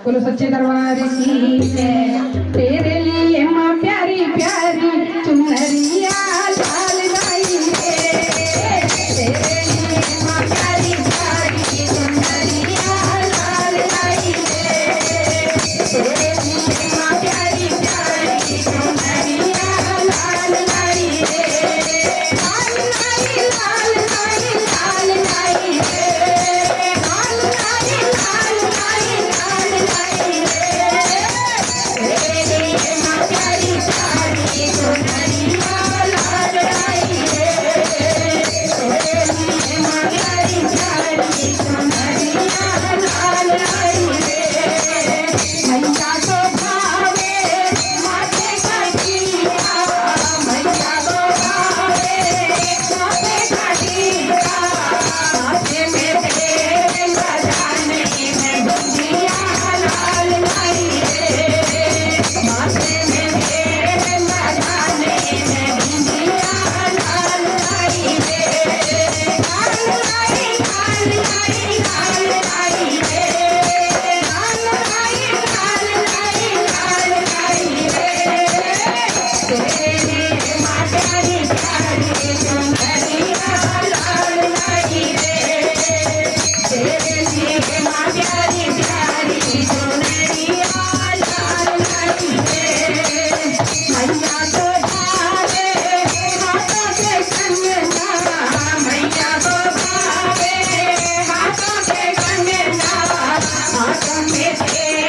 बोलो सच्चे दरबार की जय। तेरे लिए माँ प्यारी प्यारी चुनरिया लाल लाई रे, तेरे लिए माँ प्यारी प्यारी चुनरिया लाल लाई रे, तेरे लिए माँ प्यारी प्यारी चुनरिया लाल लाई रे, लाल लाई लाल लाई लाल लाई रे, लाल लाई लाल लाई लाल लाई रे, तेरे लिए माँ प्यारी प्यारी चुनरिया लाल लाई रे, तेरे लिए माँ प्यारी प्यारी चुनरिया लाल लाई रे। मैया को भावे माथे का टीका, मैया को भावे माथे का टीका, माथे में तेरे बजाने में दुनिया लाल लाई रे, माथे में तेरे बजाने में दुनिया लाल लाई रे, लाल लाई लाल लाई लाल लाई रे, लाल लाई लाल लाई लाल लाई रे, तेरे माँ प्यारी प्यारी चुनरिया लाल लाई रे, तेरे लिए माँ प्यारी प्यारी चुनरिया लाल लाई रे। मैया को भावे हाथों के कंगना, मैया को भावे हाथों के कंगना, हाथों में तेरे